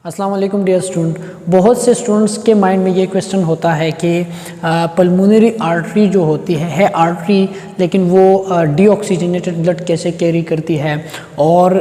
अस्सलाम वालेकुम dear student. बहुत से स्टूडेंट्स के माइंड में ये क्वेश्चन होता है कि पल्मोनरी आर्टरी जो होती है आर्टरी, लेकिन वो डीऑक्सीजनेटेड ब्लड कैसे कैरी करती है, और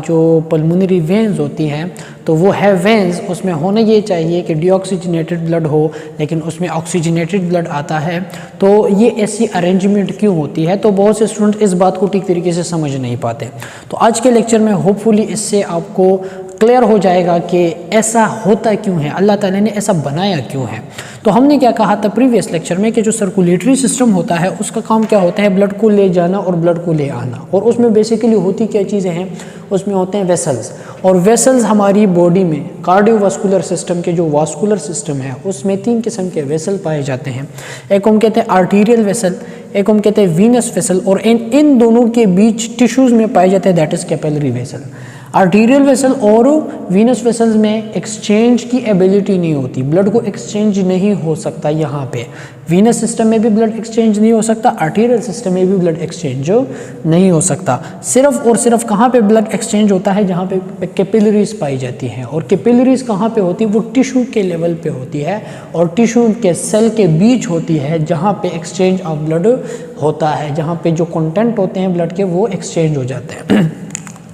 जो पल्मोनरी वेंस होती हैं तो वो है वेंस, उसमें होना ये चाहिए कि डीऑक्सीजनेटेड ब्लड हो लेकिन उसमें ऑक्सीजनेटेड ब्लड आता है, तो ये ऐसी अरेंजमेंट क्यों होती है। तो बहुत से स्टूडेंट इस बात को ठीक तरीके से समझ नहीं पाते। तो आज के लेक्चर में होपफुली इससे आपको क्लियर हो जाएगा कि ऐसा होता क्यों है, अल्लाह ताला ने ऐसा बनाया क्यों है। तो हमने क्या कहा था प्रीवियस लेक्चर में कि जो सर्कुलेटरी सिस्टम होता है उसका काम क्या होता है, ब्लड को ले जाना और ब्लड को ले आना। और उसमें बेसिकली होती क्या चीज़ें हैं, उसमें होते हैं वेसल्स। और वेसल्स हमारी बॉडी में कार्डियोवास्कुलर सिस्टम के जो वास्कुलर सिस्टम है उसमें 3 किस्म के वेसल पाए जाते हैं। एक हम कहते हैं आर्टीरियल वेसल, एक हम कहते हैं वीनस वेसल, और इन दोनों के बीच टिश्यूज़ में पाए जाते हैं that is capillary vessel. Arterial vessel और वीनस वेसल्स में एक्सचेंज की एबिलिटी नहीं होती, ब्लड को एक्सचेंज नहीं हो सकता। यहाँ पे वीनस सिस्टम में भी ब्लड एक्सचेंज नहीं हो सकता, आर्टीरियल सिस्टम में भी ब्लड एक्सचेंज नहीं हो सकता। सिर्फ और सिर्फ कहाँ पे ब्लड एक्सचेंज होता है, जहाँ पे कैपिलरीज पाई जाती हैं। और कैपिलरीज कहाँ पे होती है, वो टिश्यू के लेवल पे होती है और टिश्यू के सेल के बीच होती है, जहाँ पे एक्सचेंज ऑफ ब्लड होता है, जहाँ पे जो कंटेंट होते हैं ब्लड के वो एक्सचेंज हो जाते हैं।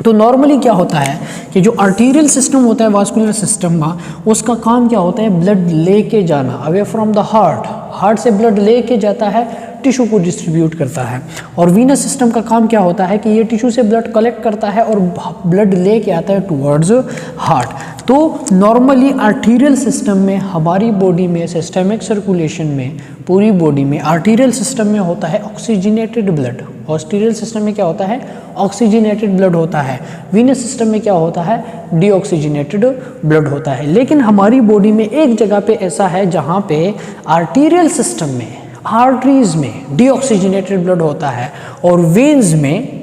तो नॉर्मली क्या होता है कि जो आर्टीरियल सिस्टम होता है वास्कुलर सिस्टम का, उसका काम क्या होता है, ब्लड लेके जाना अवे फ्रॉम द हार्ट से ब्लड लेके जाता है, टिश्यू को डिस्ट्रीब्यूट करता है। और वीनस सिस्टम का काम क्या होता है कि ये टिश्यू से ब्लड कलेक्ट करता है और ब्लड लेके आता है टुवर्ड्स हार्ट। तो नॉर्मली आर्टीरियल सिस्टम में हमारी बॉडी में सिस्टमिक सर्कुलेशन में पूरी बॉडी में आर्टीरियल सिस्टम में होता है ऑक्सीजनेटेड ब्लड, आर्टीरियल सिस्टम में क्या होता है, ऑक्सीजनेटेड ब्लड होता है। वीनस सिस्टम में क्या होता है, डीऑक्सीजनेटेड ब्लड होता है। लेकिन हमारी बॉडी में एक जगह पे ऐसा है जहाँ पे आर्टीरियल सिस्टम में आर्टरीज में डीऑक्सीजनेटेड ब्लड होता है और वेन्स में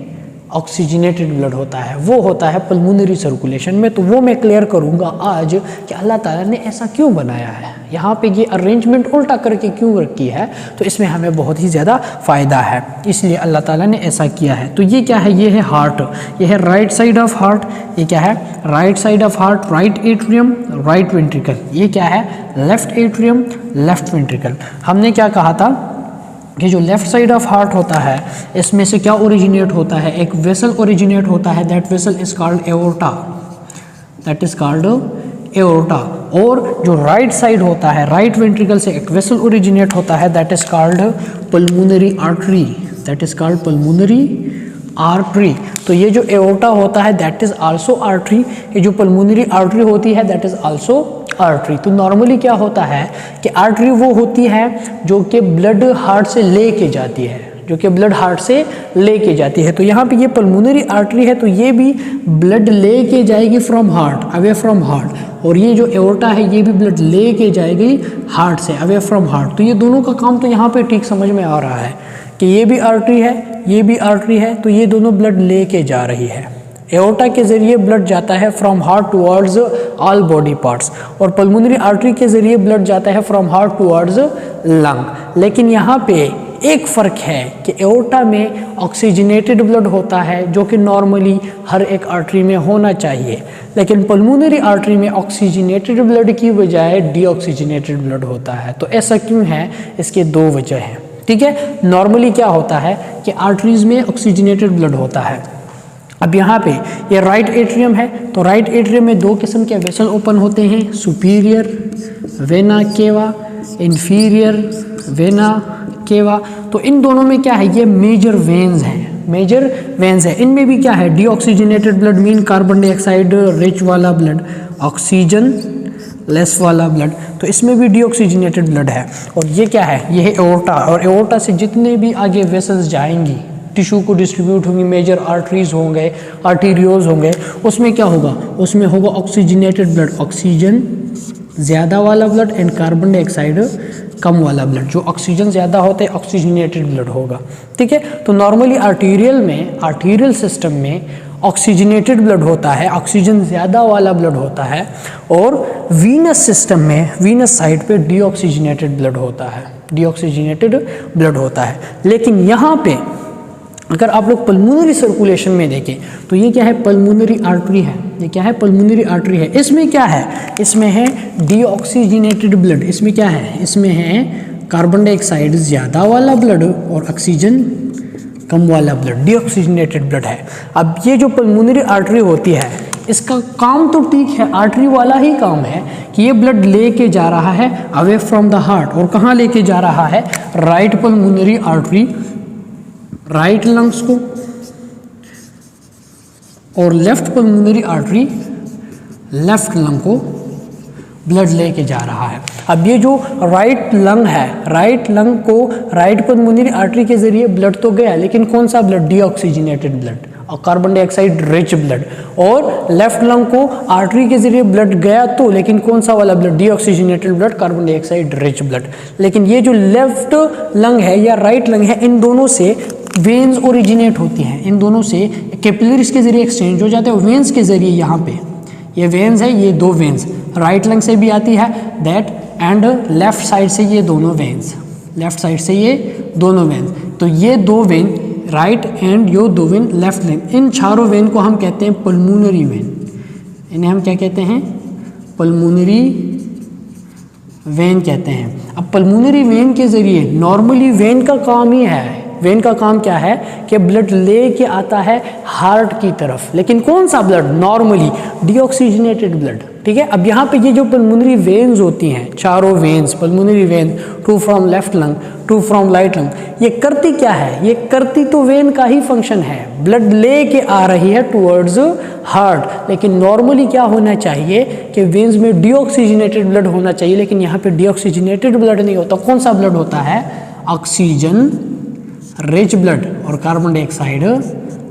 ऑक्सीजनेटेड ब्लड होता है, वो होता है पल्मोनरी सर्कुलेशन में। तो वो मैं क्लियर करूँगा आज कि अल्लाह ताला ने ऐसा क्यों बनाया है, यहाँ पे ये अरेंजमेंट उल्टा करके क्यों रखी है, तो इसमें हमें बहुत ही ज़्यादा फ़ायदा है, इसलिए अल्लाह ताला ने ऐसा किया है। तो ये क्या है, ये है हार्ट, ये है राइट साइड ऑफ हार्ट, ये क्या है, right side of heart, right atrium, right ventricle. ये क्या है, लेफ्ट एट्रियम, लेफ्ट वेंट्रिकल। हमने क्या कहा था कि जो लेफ्ट साइड ऑफ हार्ट होता है इसमें से क्या ओरिजिनेट होता है, एक वेसल ओरिजिनेट होता है, that vessel is called aorta, that is called aorta. और जो राइट साइड होता है, राइट वेंट्रिकल से एक वेसल ओरिजिनेट होता है, that is called pulmonary artery, that is called pulmonary artery. तो ये जो एओर्टा होता है दैट इज आल्सो आर्टरी, ये जो पल्मोनरी आर्टरी होती है दैट इज आल्सो आर्टरी। तो नॉर्मली क्या होता है कि आर्टरी वो होती है जो कि ब्लड हार्ट से लेके जाती है, जो कि ब्लड हार्ट से लेके जाती है। तो यहाँ पे ये पल्मोनरी आर्टरी है, तो ये भी ब्लड लेके जाएगी from heart, away from heart. और ये जो एओर्टा है ये भी ब्लड लेके जाएगी हार्ट से, अवे फ्रॉम हार्ट। तो ये दोनों का काम तो यहाँ पे ठीक समझ में आ रहा है कि ये भी आर्टरी है, ये भी आर्टरी है, तो ये दोनों ब्लड लेके जा रही है। एओर्टा के ज़रिए ब्लड जाता है from heart towards all body parts, और पल्मोनरी आर्टरी के ज़रिए ब्लड जाता है फ्रॉम हार्ट टुवर्ड्स लंग। लेकिन यहाँ पे एक फ़र्क है कि एओर्टा में ऑक्सीजनेटेड ब्लड होता है जो कि नॉर्मली हर एक आर्टरी में होना चाहिए, लेकिन पल्मोनरी आर्टरी में ऑक्सीजनेटेड ब्लड की बजाय डीऑक्सीजनेटेड ब्लड होता है। तो ऐसा क्यों है, इसके 2 वजह हैं, ठीक है। नॉर्मली क्या होता है कि आर्टरीज में ऑक्सीजनेटेड ब्लड होता है। अब यहाँ पे ये राइट एट्रियम है, तो राइट एट्रियम में 2 किस्म के वेसल ओपन होते हैं, superior vena cava, inferior vena cava. तो इन दोनों में क्या है, ये मेजर वेन्स हैं, मेजर वेन्स है। इनमें भी क्या है, deoxygenated blood mean carbon dioxide rich वाला ब्लड, ऑक्सीजन लेस वाला ब्लड, तो इसमें भी डीऑक्सीजनेटेड ब्लड है। और ये क्या है, ये है एओर्टा, और एओर्टा से जितने भी आगे वेसल्स जाएंगी टिश्यू को डिस्ट्रीब्यूट होंगी, मेजर आर्टरीज होंगे, आर्टीरियोज होंगे, उसमें क्या होगा, उसमें होगा ऑक्सीजनेटेड ब्लड, ऑक्सीजन ज़्यादा वाला ब्लड एंड कार्बन डाइऑक्साइड कम वाला ब्लड। जो ऑक्सीजन ज़्यादा होता है ऑक्सीजनेटेड ब्लड होगा, ठीक है। तो नॉर्मली आर्टीरियल में, आर्टीरियल सिस्टम में ऑक्सीजनेटेड ब्लड होता है, ऑक्सीजन ज़्यादा वाला ब्लड होता है। और वीनस सिस्टम में, वीनस साइड पे डीऑक्सीजनेटेड ब्लड होता है, डीऑक्सीजनेटेड ब्लड होता है। लेकिन यहाँ पे अगर आप लोग पल्मोनरी सर्कुलेशन में देखें तो ये क्या है, पल्मोनरी आर्टरी है। ये क्या है, पल्मोनरी आर्टरी है। इसमें क्या है, इसमें है डीऑक्सीजनेटेड ब्लड। इसमें क्या है, इसमें है कार्बन डाइऑक्साइड ज़्यादा वाला ब्लड और ऑक्सीजन कम वाला ब्लड, डीऑक्सीजनेटेड ब्लड है। अब ये जो पल्मोनरी आर्टरी होती है, इसका काम तो ठीक है, आर्टरी वाला ही काम है कि ये ब्लड लेके जा रहा है अवे फ्रॉम द हार्ट। और कहाँ लेके जा रहा है, right pulmonary artery right lungs को, और left pulmonary artery left lung को ब्लड लेके जा रहा है। अब ये जो राइट लंग है, राइट लंग को राइट पल्मोनरी आर्टरी के जरिए ब्लड तो गया, लेकिन कौन सा ब्लड, डीऑक्सीजनेटेड ब्लड और कार्बन डाइऑक्साइड रिच ब्लड। और लेफ्ट लंग को आर्टरी के जरिए ब्लड गया तो, लेकिन कौन सा वाला blood, deoxygenated blood, carbon dioxide rich blood. लेकिन ये जो लेफ्ट लंग है या राइट लंग है, इन दोनों से वेन्स ओरिजिनेट होती हैं। इन दोनों से कैपिलरीज के जरिए एक्सचेंज हो जाते हैं, वेन्स के जरिए। यहाँ पे ये वेन्स है, ये दो वेन्स राइट लंग से भी आती है दैट, एंड लेफ्ट साइड से ये दोनों वेन्स, लेफ्ट साइड से ये दोनों वेन्स। तो ये दो वेन राइट एंड यो दो वेन लेफ्ट लेन, इन चारों वेन को हम कहते हैं पल्मोनरी वेन। इन्हें हम क्या कहते हैं, पल्मोनरी वेन कहते हैं। अब पल्मोनरी वेन के जरिए नॉर्मली वेन का काम ही है, वेन का काम क्या है कि ब्लड लेके आता है हार्ट की तरफ, लेकिन कौन सा ब्लड, नॉर्मली डीऑक्सीजनेटेड ब्लड। ठीक है। अब यहाँ पे ये जो पल्मोनरी वेन्स होती हैं, चारों veins, pulmonary vein, 2 from left lung, 2 from right lung, ये करती क्या है, ये करती तो वेन का ही फंक्शन है, ब्लड लेके आ रही है टुवर्ड्स हार्ट। लेकिन नॉर्मली क्या होना चाहिए कि वेन्स में डीऑक्सीजनेटेड ब्लड होना चाहिए, लेकिन यहाँ पे डीऑक्सीजनेटेड ब्लड नहीं होता। कौन सा ब्लड होता है, ऑक्सीजन रिच ब्लड और कार्बन डाइऑक्साइड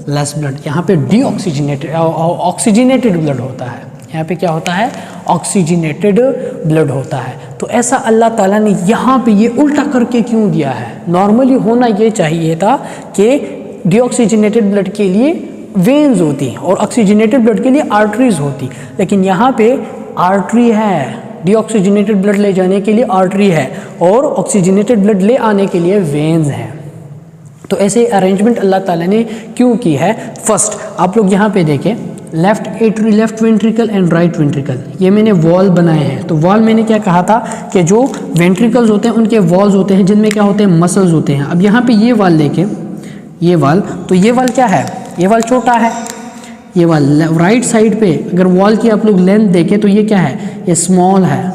लेस ब्लड। यहाँ पे डीऑक्सीजनेटेड ऑक्सीजनेटेड ब्लड होता है, यहाँ पे क्या होता है, ऑक्सीजनेटेड ब्लड होता है। तो ऐसा अल्लाह ताला ने यहाँ पे ये उल्टा करके क्यों दिया है। नॉर्मली होना ये चाहिए था कि डीऑक्सीजनेटेड ब्लड के लिए वेन्स होती और ऑक्सीजनेटेड ब्लड के लिए आर्टरीज होती, लेकिन यहाँ पे आर्टरी है, डीऑक्सीजनेटेड ब्लड ले जाने के लिए आर्टरी है और ऑक्सीजनेटेड ब्लड ले आने के लिए वेन्स हैं। तो ऐसे अरेंजमेंट अल्लाह ताला ने क्यों की है। फर्स्ट आप लोग यहाँ पे देखें, left ventricle and right ventricle, ये मैंने वॉल बनाए हैं। तो वॉल मैंने क्या कहा था कि जो वेंट्रिकल्स होते हैं उनके वॉल्स होते हैं जिनमें क्या होते हैं, मसल्स होते हैं। अब यहाँ पे ये वाल देखें, ये वाल, तो ये वाल क्या है, ये वाल छोटा है। ये वाल राइट साइड पे अगर वॉल की आप लोग लेंथ देखें तो ये क्या है, ये स्मॉल है,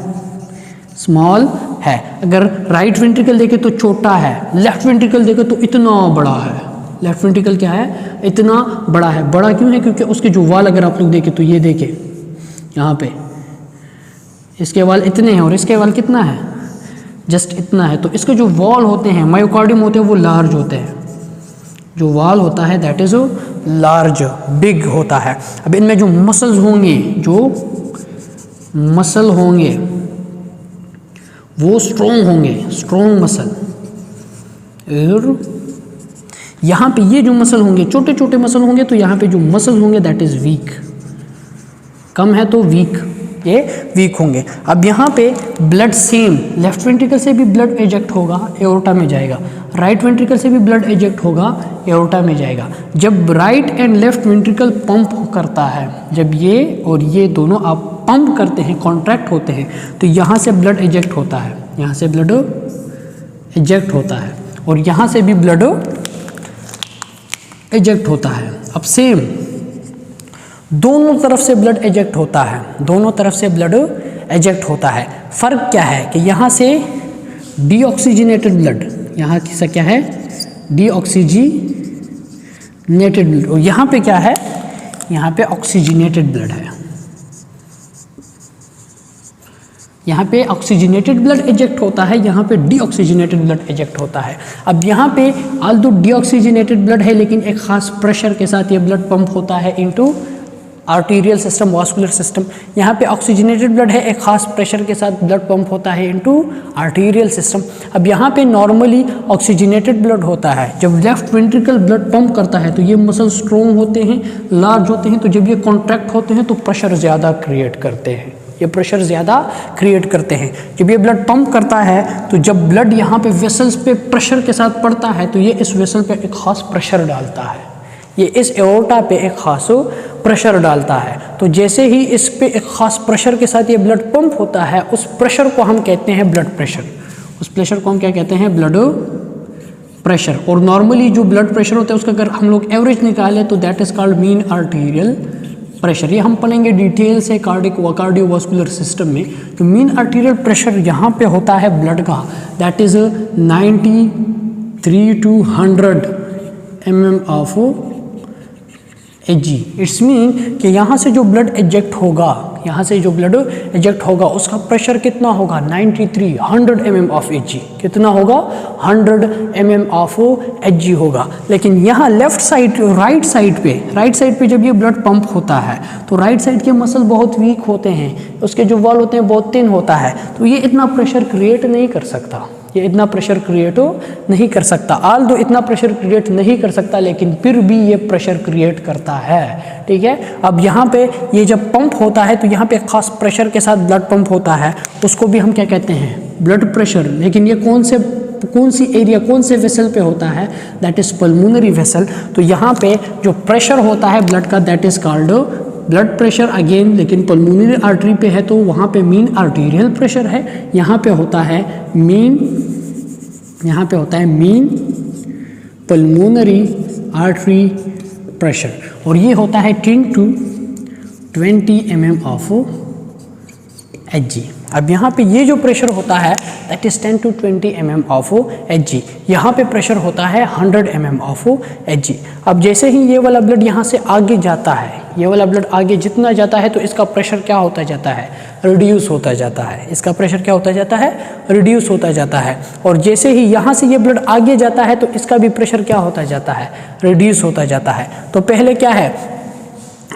स्मॉल है। अगर राइट वेंट्रिकल देखें तो छोटा है, लेफ्ट वेंट्रिकल देखें तो इतना बड़ा है। लेफ्ट वेंट्रिकल क्या है, इतना बड़ा है। बड़ा क्यों है, क्योंकि उसके जो वाल अगर आप लोग देखें तो ये देखें यहाँ पे इसके वाल इतने हैं और इसके वाल कितना है, जस्ट इतना है। तो इसके जो वॉल होते हैं, मायोकार्डियम होते हैं, वो लार्ज होते हैं। जो वाल होता है दैट इज लार्ज, बिग होता है। अब इनमें जो मसल्स होंगे, जो मसल होंगे वो स्ट्रॉन्ग होंगे, स्ट्रॉन्ग मसल। और यहाँ पे ये जो मसल होंगे, छोटे छोटे मसल होंगे, तो यहाँ पे जो मसल होंगे दैट इज वीक, कम है तो वीक, ये वीक होंगे। अब यहाँ पे ब्लड सेम, लेफ्ट वेंट्रिकल से भी ब्लड एजेक्ट होगा, एओर्टा में जाएगा, राइट वेंट्रिकल से भी ब्लड एजेक्ट होगा, एओर्टा में जाएगा। जब right and left ventricle pump करता है, जब ये और ये दोनों आप पंप करते हैं, कॉन्ट्रैक्ट होते हैं, तो यहाँ से ब्लड एजेक्ट होता है, यहाँ से ब्लड एजेक्ट होता है और यहाँ से भी ब्लड एजेक्ट होता है। अब सेम दोनों तरफ से ब्लड एजेक्ट होता है, दोनों तरफ से ब्लड एजेक्ट होता है। फ़र्क क्या है कि यहाँ से डीऑक्सीजनेटेड ब्लड, यहाँ से क्या है, डीऑक्सीजनेटेड ब्लड, और यहाँ पे क्या है, यहाँ पे ऑक्सीजनेटेड ब्लड है। यहाँ पे ऑक्सीजनेटेड ब्लड एजेक्ट होता है, यहाँ पे डीऑक्सीजनेटेड ब्लड एजेक्ट होता है। अब यहाँ पे आल्दो डीऑक्सीजनेटेड ब्लड है, लेकिन एक खास प्रेशर के साथ ये ब्लड पंप होता है into arterial system, vascular system. यहाँ पे ऑक्सीजनेटेड ब्लड है, एक खास प्रेशर के साथ ब्लड पंप होता है इनटू आर्टीरियल सिस्टम। अब यहाँ पे नॉर्मली ऑक्सीजनेटेड ब्लड होता है। जब लेफ्ट वेंट्रिकल ब्लड पंप करता है तो ये मसल स्ट्रॉन्ग होते हैं, लार्ज होते हैं, तो जब ये कॉन्ट्रैक्ट होते हैं तो प्रेशर ज़्यादा क्रिएट करते हैं, ये प्रेशर ज़्यादा क्रिएट करते हैं। जब ये ब्लड पंप करता है तो जब ब्लड यहाँ पे वेसल्स पे प्रेशर के साथ पड़ता है तो ये इस वेसल पे एक ख़ास प्रेशर डालता है, ये इस एओर्टा पे एक ख़ास प्रेशर डालता है। तो जैसे ही इस पे एक ख़ास प्रेशर के साथ ये ब्लड पंप होता है, उस प्रेशर को हम कहते हैं ब्लड प्रेशर। उस प्रेशर को हम क्या कहते हैं? Blood pressure. और नॉर्मली जो ब्लड प्रेशर होता है उसका अगर हम लोग एवरेज निकालें तो that is called mean arterial pressure. ये हम पढ़ेंगे डिटेल से कार्डियोवास्कुलर सिस्टम में। तो मीन आर्टीरियल प्रेशर यहाँ पे होता है ब्लड का, that is 93 to 100 mm of Hg। It's mean कि यहाँ से जो ब्लड एजेक्ट होगा, यहाँ से जो ब्लड एजेक्ट होगा उसका प्रेशर कितना होगा? 93 100 mm ऑफ Hg। कितना होगा? 100 mm ऑफ Hg होगा। लेकिन यहाँ लेफ्ट साइड राइट साइड पे जब ये ब्लड पंप होता है तो राइट साइड के मसल बहुत वीक होते हैं, उसके जो वॉल होते हैं बहुत थिन होता है, तो ये इतना प्रेशर क्रिएट नहीं कर सकता, ये इतना प्रेशर क्रिएट नहीं कर सकता। आल्दो इतना प्रेशर क्रिएट नहीं कर सकता लेकिन फिर भी ये प्रेशर क्रिएट करता है, ठीक है। अब यहाँ पे ये जब पंप होता है तो यहाँ पे खास प्रेशर के साथ ब्लड पंप होता है, उसको भी हम क्या कहते हैं? Blood pressure. लेकिन ये कौन सी एरिया, कौन से वेसल पे होता है? That is pulmonary vessel. तो यहाँ पे जो प्रेशर होता है ब्लड का that is called blood pressure again. लेकिन पल्मोनरी आर्टरी पे है तो वहाँ पे मीन आर्टीरियल प्रेशर है, यहाँ पे होता है मीन पल्मोनरी आर्टरी प्रेशर। और ये होता है 10 to 20 mm ऑफ Hg। अब यहाँ पे ये जो प्रेशर होता है that is 10 to 20 mm of Hg। यहाँ पे प्रेशर होता है 100 mm ऑफ Hg। अब जैसे ही ये वाला ब्लड यहाँ से आगे जाता है, ये वाला ब्लड आगे जितना जाता है तो इसका प्रेशर क्या होता जाता है? रिड्यूस होता जाता है। इसका प्रेशर क्या होता जाता है? रिड्यूस होता जाता है। और जैसे ही यहाँ से ये ब्लड आगे जाता है तो इसका भी प्रेशर क्या होता जाता है? रिड्यूस होता जाता है। तो पहले क्या है?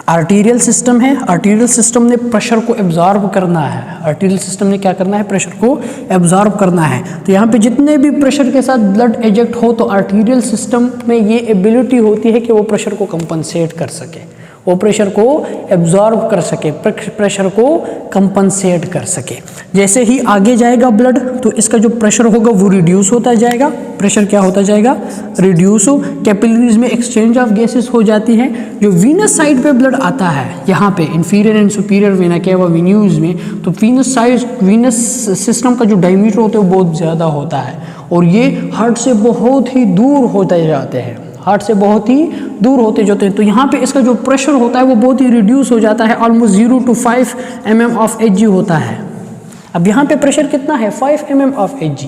आर्टीरियल सिस्टम है, आर्टीरियल सिस्टम ने प्रेशर को एब्जॉर्ब करना है। आर्टीरियल सिस्टम ने क्या करना है? प्रेशर को एब्जॉर्ब करना है। तो यहाँ पे जितने भी प्रेशर के साथ ब्लड एजेक्ट हो तो आर्टीरियल सिस्टम में ये एबिलिटी होती है कि वो प्रेशर को कंपनसेट कर सके, वो प्रेशर को एब्जॉर्ब कर सके, प्रेशर को कंपनसेट कर सके। जैसे ही आगे जाएगा ब्लड तो इसका जो प्रेशर होगा वो रिड्यूस होता जाएगा। प्रेशर क्या होता जाएगा? रिड्यूस हो। कैपिलरीज में एक्सचेंज ऑफ गैसेस हो जाती है। जो वीनस साइड पे ब्लड आता है यहाँ पे inferior and superior vena cava venues में, तो वीनस सिस्टम का जो डायमीटर होता है वो बहुत ज़्यादा होता है और ये हार्ट से बहुत ही दूर होते जाते हैं, हार्ट से बहुत ही दूर होते जाते हैं। तो यहाँ पे इसका जो प्रेशर होता है वो बहुत ही रिड्यूस हो जाता है, almost 0 to 5 mm of Hg होता है। अब यहाँ पे प्रेशर कितना है? 5 mm ऑफ Hg।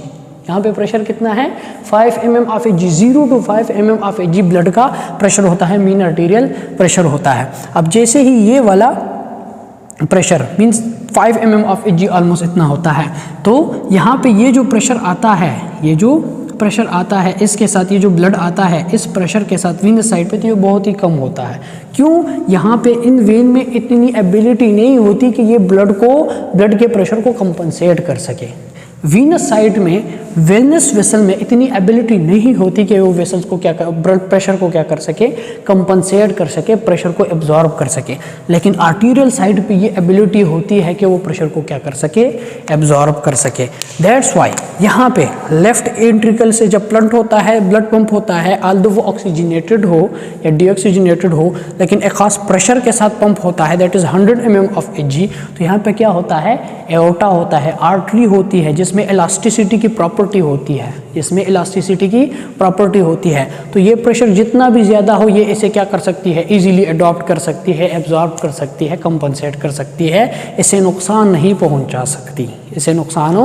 यहाँ पे प्रेशर कितना है? 5 mm of Hg। 0 to 5 mm of Hg blood का प्रेशर होता है, मीन आर्टीरियल प्रेशर होता है। अब जैसे ही ये वाला pressure means 5 mm of Hg almost इतना होता है, तो यहाँ पे ये जो प्रेशर आता है, ये जो प्रेशर आता है इसके साथ ये जो ब्लड आता है इस प्रेशर के साथ वीनस साइड पे, तो ये बहुत ही कम होता है। क्यों? यहाँ पे इन वेन में इतनी एबिलिटी नहीं होती कि ये ब्लड के प्रेशर को कंपनसेट कर सके। वीनस साइड में, वेनस वेसल में इतनी एबिलिटी नहीं होती कि वो वेसल्स को क्या कर, ब्लड प्रेशर को क्या कर सके? कंपनसेट कर सके, प्रेशर को एब्जॉर्ब कर सके। लेकिन आर्टीरियल साइड पे ये एबिलिटी होती है कि वो प्रेशर को क्या कर सके? एब्जॉर्ब कर सके। दैट्स वाई यहाँ पे लेफ्ट एंट्रिकल से जब ब्लड पंप होता है, आल्दो वो ऑक्सीजनेटेड हो या डीऑक्सीजनेटेड हो, लेकिन एक खास प्रेशर के साथ पंप होता है that is 100 mm of Hg। तो यहाँ पे क्या होता है? एओर्टा होता है, आर्टरी होती है जिसमें इलास्टिसिटी की प्रॉपर्टी होती है, जिसमें इलास्टिसिटी की प्रॉपर्टी होती है। तो ये प्रेशर जितना भी ज़्यादा हो ये इसे क्या कर सकती है? इजीली अडॉप्ट कर सकती है, एब्जॉर्ब कर सकती है, कंपनसेट कर सकती है, इसे नुकसान नहीं पहुंचा सकती, इसे नुकसान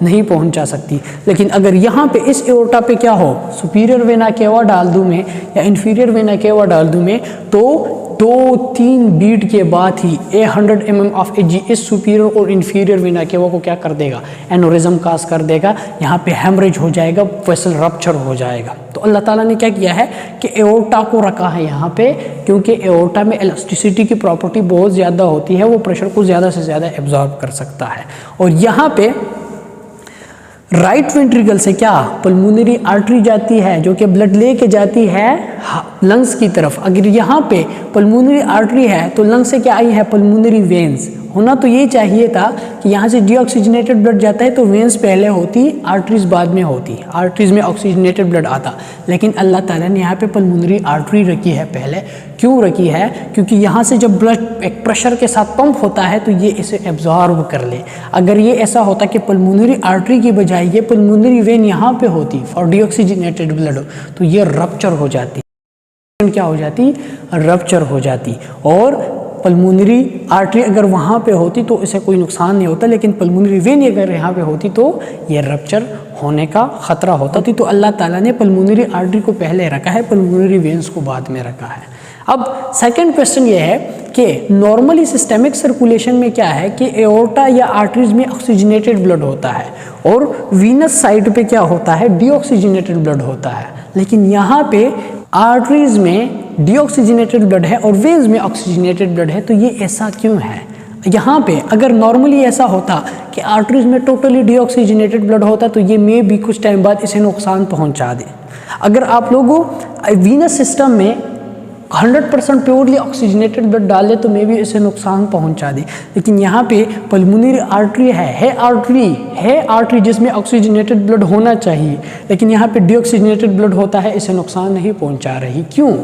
नहीं पहुंचा सकती। लेकिन अगर यहाँ पे इस एओर्टा पे क्या हो? सुपीरियर वेना केवा डाल दूँ मैं या इन्फीरियर वेना केवा डाल दूँ मैं, तो 2-3 बीट के बाद ही 100 mm ऑफ Hg इस सुपीरियर और इन्फीरियर वेना केवा को क्या कर देगा? एनोरिज्म काज कर देगा, यहाँ पे हेमरेज हो जाएगा, वेसल रप्चर हो जाएगा। तो अल्लाह ताला ने क्या किया है कि एओर्टा को रखा है यहाँ पे, क्योंकि एओर्टा में इलास्टिसिटी की प्रॉपर्टी बहुत ज़्यादा होती है, वो प्रेशर को ज़्यादा से ज़्यादा एब्जॉर्ब कर सकता है। और यहाँ पे राइट वेंट्रिकल से क्या? पल्मोनरी आर्टरी जाती है जो कि ब्लड लेके जाती है लंग्स की तरफ। अगर यहाँ पे पल्मोनरी आर्टरी है तो लंग्स से क्या आई है? Pulmonary veins. होना तो ये चाहिए था कि यहाँ से डीऑक्सीजनेटेड ब्लड जाता है तो वेंस पहले होती, आर्टरीज बाद में होती, आर्टरीज में ऑक्सीजनेटेड ब्लड आता, लेकिन अल्लाह ताला ने यहाँ पे पल्मोनरी आर्टरी रखी है पहले। क्यों रखी है? क्योंकि यहाँ से जब ब्लड एक प्रेशर के साथ पंप होता है तो ये इसे एब्जॉर्ब कर ले। अगर ये ऐसा होता कि पल्मोनरी आर्टरी की बजाय ये पल्मोनरी वेन यहाँ पे होती और डीऑक्सीजनेटेड ब्लड तो ये रप्चर हो जाती, क्या हो जाती? रप्चर हो जाती। और पल्मोनरी आर्टरी अगर वहाँ पे होती तो इसे कोई नुकसान नहीं होता, लेकिन पल्मोनरी वेन अगर यहाँ पे होती तो ये रप्चर होने का ख़तरा होता थी। तो अल्लाह ताला ने पल्मोनरी आर्टरी को पहले रखा है, पल्मोनरी वेन्स को बाद में रखा है। अब सेकंड क्वेश्चन ये है कि नॉर्मली सिस्टेमिक सर्कुलेशन में क्या है कि एओर्टा या आर्टरीज में ऑक्सीजनेटेड ब्लड होता है और वीनस साइड पे क्या होता है? डीऑक्सीजनेटेड ब्लड होता है। लेकिन यहाँ पे आर्टरीज में डीऑक्सीजनेटेड ब्लड है और वेन्स में ऑक्सीजनेटेड ब्लड है, तो ये ऐसा क्यों है? यहाँ पे अगर नॉर्मली ऐसा होता कि आर्टरीज में टोटली डीऑक्सीजनेटेड ब्लड होता तो ये मे भी कुछ टाइम बाद इसे नुकसान पहुँचा दे। अगर आप लोगों वीनस सिस्टम में 100% प्योरली ऑक्सीजनेटेड ब्लड डाले तो मे भी इसे नुकसान पहुंचा दे, लेकिन यहाँ पे पल्मोनरी आर्टरी है आर्टरी जिसमें ऑक्सीजनेटेड ब्लड होना चाहिए, लेकिन यहाँ पे डीऑक्सीजनेटेड ब्लड होता है, इसे नुकसान नहीं पहुंचा रही। क्यों?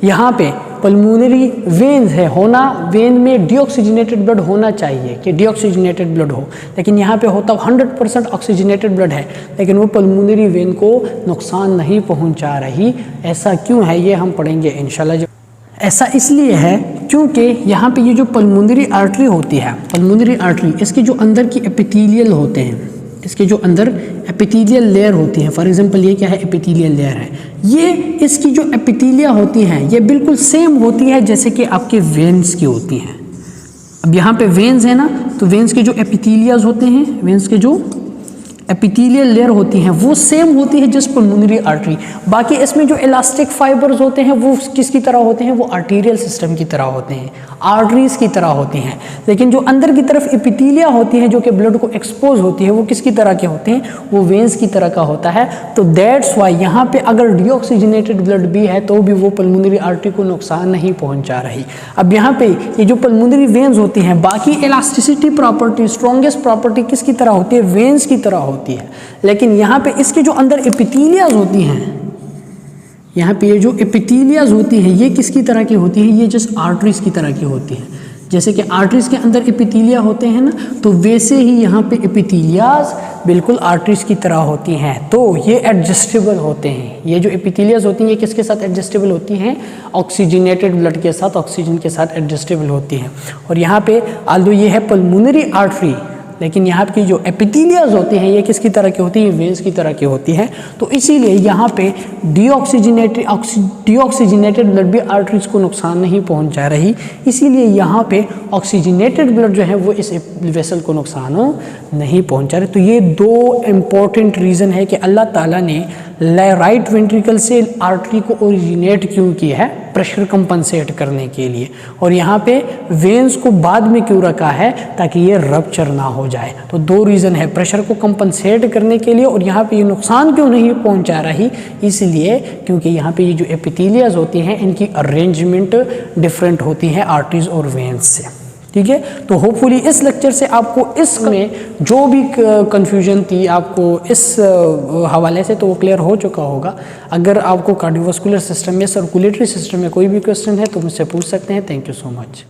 यहाँ पे पल्मोनरी वेन्स है, होना वेन में डीऑक्सीजनेटेड ब्लड होना चाहिए कि डीऑक्सीजनेटेड ब्लड हो, लेकिन यहाँ पे होता 100% ऑक्सीजनेटेड ब्लड है, लेकिन वो पल्मोनरी वेन को नुकसान नहीं पहुँचा रही। ऐसा क्यों है ये हम पढ़ेंगे इंशाल्लाह। ऐसा इसलिए है क्योंकि यहाँ पे ये जो पल्मोनरी आर्टरी होती है, पल्मोनरी आर्टरी, इसके जो अंदर की एपिथेलियल होते हैं, इसके जो अंदर एपिथेलियल लेयर होती है, फॉर एग्जांपल ये क्या है? एपिथेलियल लेयर है। ये इसकी जो एपिथेलिया होती हैं ये बिल्कुल सेम होती है जैसे कि आपके वेन्स की होती हैं। अब यहाँ पे वेन्स है ना, तो वेन्स के जो एपिथेलियाज होते हैं, वेन्स के जो एपिथेलियल लेयर होती हैं वो सेम होती है जस्ट पल्मोनरी आर्टरी। बाकी इसमें जो इलास्टिक फाइबर्स होते हैं वो किसकी तरह होते हैं? वो आर्टीरियल सिस्टम की तरह होते हैं, आर्टरीज की तरह होती हैं। लेकिन जो अंदर की तरफ एपिथेलिया होती हैं जो कि ब्लड को एक्सपोज होती है वो किसकी तरह के होते हैं? वो वेन्स की तरह का होता है। तो दैट्स वाई यहाँ पे अगर डीऑक्सीजनेटेड ब्लड भी है तो भी वो पल्मोनरी आर्टरी को नुकसान नहीं पहुँचा रही। अब यहाँ पे ये जो पल्मोनरी वेन्स होती हैं, बाकी इलास्टिसिटी प्रॉपर्टी, स्ट्रॉन्गेस्ट प्रॉपर्टी किसकी तरह होती है? वेन्स की तरह होती है। लेकिन यहाँ पे इसके जो अंदर एपिथेलियाज होती हैं, यहाँ पे ये जो एपिथेलियाज होती हैं ये किसकी तरह की होती है? ये जस्ट आर्टरीज की तरह की होती है। जैसे कि आर्टरीज के अंदर एपिथेलिया होते हैं ना, तो वैसे ही यहाँ पे एपिथेलियाज बिल्कुल आर्टरीज की तरह होती हैं। तो ये एडजस्टेबल होते हैं। ये जो एपिथेलियाज होती हैं ये किसके साथ एडजस्टेबल होती हैं? ऑक्सीजनेटेड ब्लड के साथ, ऑक्सीजन के साथ एडजस्टेबल होती हैं। और यहाँ पे आल्दो ये है पल्मोनरी आर्टरी, लेकिन यहाँ की जो एपिथेलियाज होती हैं ये किसकी तरह की होती है? वेन्स की तरह की होती है। तो इसीलिए यहाँ पे डीऑक्सीजनेटेड ब्लड भी आर्टरीज को नुकसान नहीं पहुँचा रही, इसीलिए यहाँ पे ऑक्सीजनेटेड ब्लड जो है वो इस वेसल को नुकसान नहीं पहुँचा रहे। तो ये दो इम्पॉर्टेंट रीज़न है कि अल्लाह ताला ने राइट वेंट्रिकल से आर्टरी को ओरिजिनेट क्यों किया है? प्रेशर कंपनसेट करने के लिए। और यहाँ पे वेन्स को बाद में क्यों रखा है? ताकि ये रप्चर ना हो जाए। तो दो रीज़न है, प्रेशर को कंपनसेट करने के लिए, और यहाँ पे ये नुकसान क्यों नहीं पहुँचा रही? इसलिए क्योंकि यहाँ पे ये जो एपिथेलियाज होती हैं इनकी अरेंजमेंट डिफरेंट होती है आर्टरीज और वेन्स से। ठीक है, तो होपफुली इस लेक्चर से आपको इसमें जो भी कंफ्यूजन थी आपको इस हवाले से तो वो क्लियर हो चुका होगा। अगर आपको कार्डियोवास्कुलर सिस्टम या सर्कुलेटरी सिस्टम में कोई भी क्वेश्चन है तो मुझसे पूछ सकते हैं। Thank you so much.